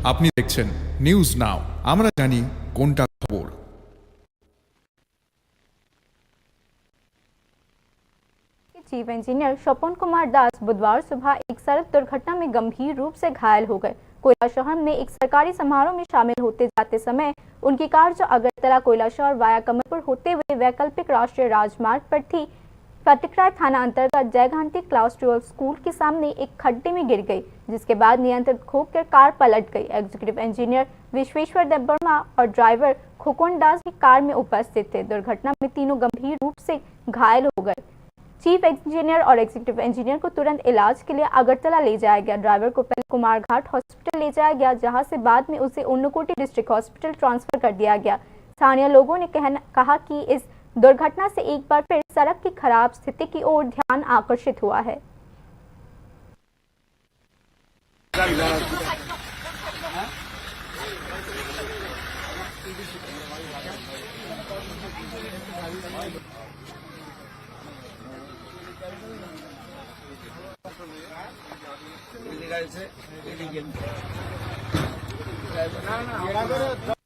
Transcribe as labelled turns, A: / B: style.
A: আপনি দেখছেন news now, আমরা জানি কোনটা খবর।
B: चीफ इंजीनियर स्वपन कुमार दास बुधवार सुबह एक सड़क दुर्घटना में गंभीर रूप से घायल हो गए। कोयला शहर में एक सरकारी समारोह में शामिल होते जाते समय उनकी कार जो अगरतला कोयला शहर वाया कमलपुर होते हुए वैकल्पिक राष्ट्रीय राजमार्ग पर थी, फटिकराय थाना अंतर्गत जयघाटी क्लास 12 स्कूल के सामने एक खड्डे में गिर गई, जिसके बाद नियंत्रण खोकर कार पलट गई। एग्जीक्यूटिव इंजीनियर विश्वेश्वर देवबर्मा और ड्राइवर खुकुन दास भी कार में उपस्थित थे। दुर्घटना में तीनों गंभीर रूप से घायल हो गए। चीफ इंजीनियर और एग्जीक्यूटिव इंजीनियर को तुरंत इलाज के लिए अगरतला ले जाया गया। ड्राइवर को पहले कुमारघाट हॉस्पिटल ले जाया गया, जहां से बाद में उसे ऊनकोटी डिस्ट्रिक्ट हॉस्पिटल ट्रांसफर कर दिया गया। स्थानीय लोगों ने कहा कि इस दुर्घटना से एक बार फिर सड़क की खराब स्थिति की ओर ध्यान आकर्षित हुआ है।
C: না